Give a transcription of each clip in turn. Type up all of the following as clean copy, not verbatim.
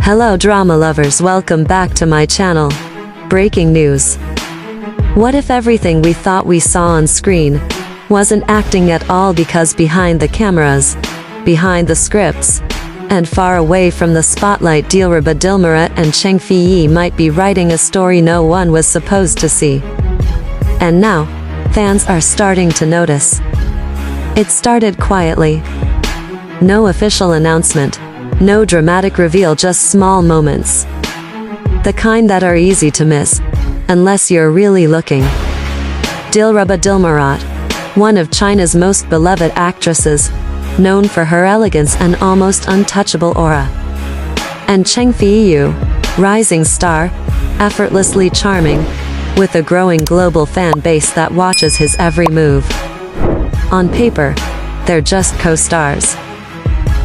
Hello drama lovers, welcome back to my channel. Breaking news. What if everything we thought we saw on screen wasn't acting at all, because behind the cameras, behind the scripts, and far away from the spotlight, Dilraba, Dilmurat and Chen Feiyu might be writing a story no one was supposed to see. And now, fans are starting to notice. It started quietly. No official announcement, no dramatic reveal, just small moments. The kind that are easy to miss, unless you're really looking. Dilraba Dilmurat, one of China's most beloved actresses, known for her elegance and almost untouchable aura. And Chen Feiyu, rising star, effortlessly charming, with a growing global fan base that watches his every move. On paper, they're just co-stars.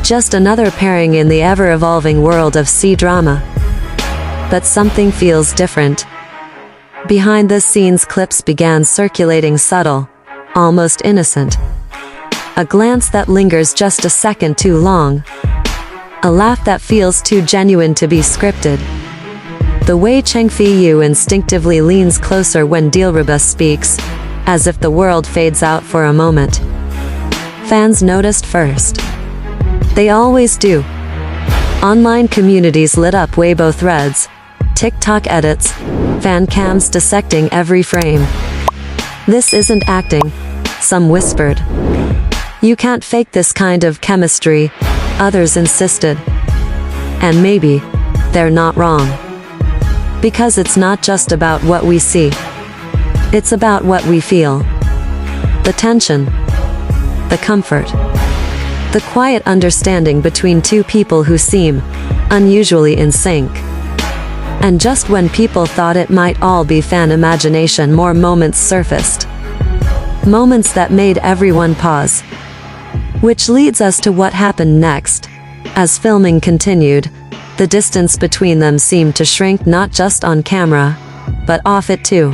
Just another pairing in the ever-evolving world of C-drama. But something feels different. Behind the scenes, clips began circulating, subtle, almost innocent. A glance that lingers just a second too long. A laugh that feels too genuine to be scripted. The way Chen Feiyu instinctively leans closer when Dilraba speaks, as if the world fades out for a moment. Fans noticed first. They always do. Online communities lit up, Weibo threads, TikTok edits, fan cams dissecting every frame. This isn't acting, some whispered. You can't fake this kind of chemistry, others insisted. And maybe, they're not wrong. Because it's not just about what we see. It's about what we feel. The tension. The comfort. The quiet understanding between two people who seem unusually in sync. And just when people thought it might all be fan imagination, more moments surfaced. Moments that made everyone pause. Which leads us to what happened next. As filming continued, the distance between them seemed to shrink, not just on camera, but off it too.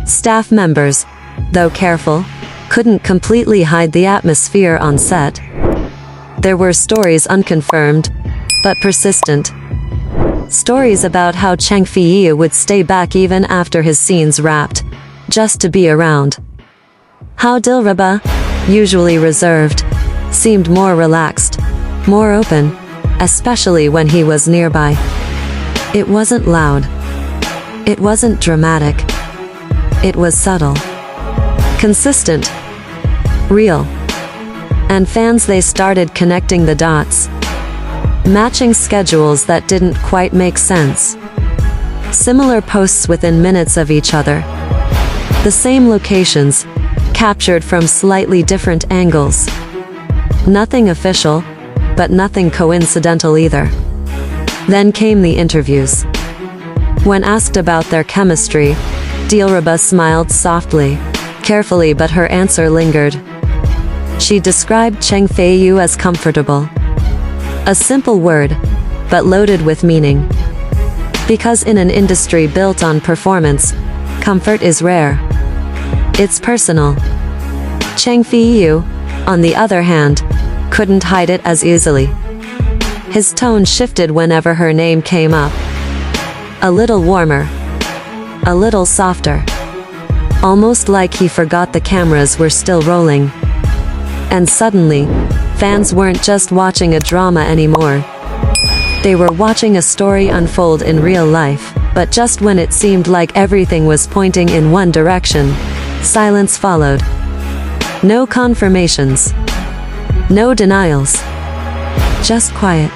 Staff members, though careful, couldn't completely hide the atmosphere on set. There were stories, unconfirmed, but persistent. Stories about how Chen Feiyu would stay back even after his scenes wrapped, just to be around. How Dilraba, usually reserved, seemed more relaxed, more open, especially when he was nearby. It wasn't loud. It wasn't dramatic. It was subtle. Consistent. Real. And fans, they started connecting the dots. Matching schedules that didn't quite make sense. Similar posts within minutes of each other. The same locations, captured from slightly different angles. Nothing official, but nothing coincidental either. Then came the interviews. When asked about their chemistry, Dilraba smiled softly, carefully, but her answer lingered. She described Chen Feiyu as comfortable. A simple word, but loaded with meaning. Because in an industry built on performance, comfort is rare. It's personal. Chen Feiyu, on the other hand, couldn't hide it as easily. His tone shifted whenever her name came up. A little warmer. A little softer. Almost like he forgot the cameras were still rolling. And suddenly, fans weren't just watching a drama anymore. They were watching a story unfold in real life. But just when it seemed like everything was pointing in one direction, silence followed. No confirmations. No denials. Just quiet.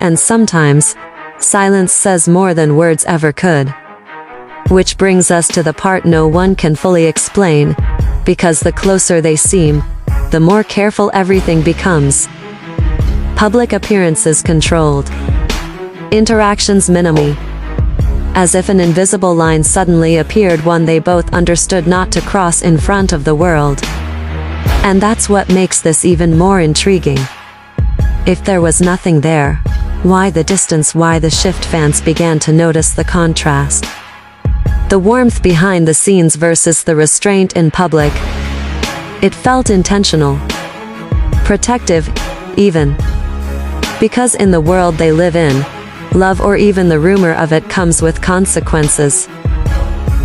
And sometimes, silence says more than words ever could. Which brings us to the part no one can fully explain, because the closer they seem, the more careful everything becomes. Public appearances controlled. Interactions minimal. As if an invisible line suddenly appeared, one they both understood not to cross in front of the world. And that's what makes this even more intriguing. If there was nothing there, why the distance, why the shift? Fans began to notice the contrast. The warmth behind the scenes versus the restraint in public. It felt intentional. Protective, even. Because in the world they live in, love or even the rumor of it comes with consequences.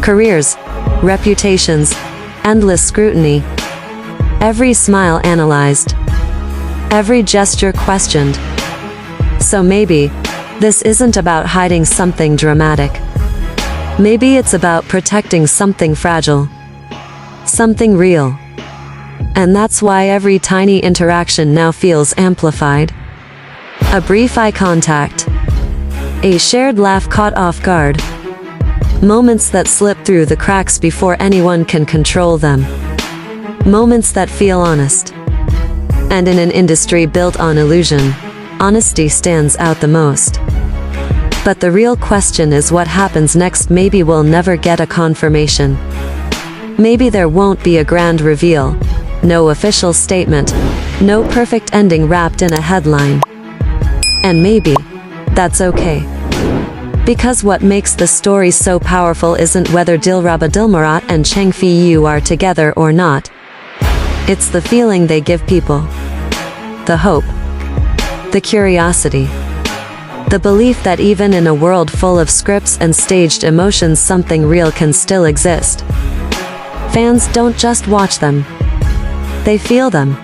Careers, reputations, endless scrutiny. Every smile analyzed. Every gesture questioned. So maybe, this isn't about hiding something dramatic. Maybe it's about protecting something fragile. Something real. And that's why every tiny interaction now feels amplified. A brief eye contact. A shared laugh caught off guard. Moments that slip through the cracks before anyone can control them. Moments that feel honest. And in an industry built on illusion, honesty stands out the most. But the real question is what happens next. Maybe we'll never get a confirmation. Maybe there won't be a grand reveal. No official statement. No perfect ending wrapped in a headline. And maybe that's okay. Because what makes the story so powerful isn't whether Dilmurat and Chen Feiyu are together or not. It's the feeling they give people. The hope. The curiosity. The belief that even in a world full of scripts and staged emotions, something real can still exist. Fans don't just watch them. They feel them.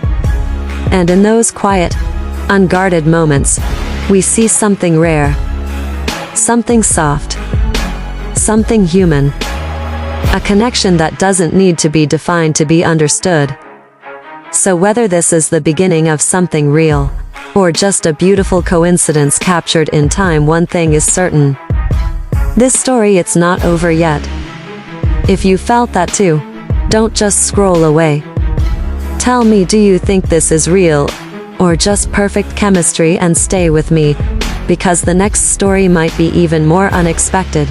And in those quiet, unguarded moments, we see something rare. Something soft. Something human. A connection that doesn't need to be defined to be understood. So whether this is the beginning of something real, or just a beautiful coincidence captured in time, one thing is certain. This story, it's not over yet. If you felt that too, don't just scroll away. Tell me, do you think this is real, or just perfect chemistry? And stay with me, because the next story might be even more unexpected.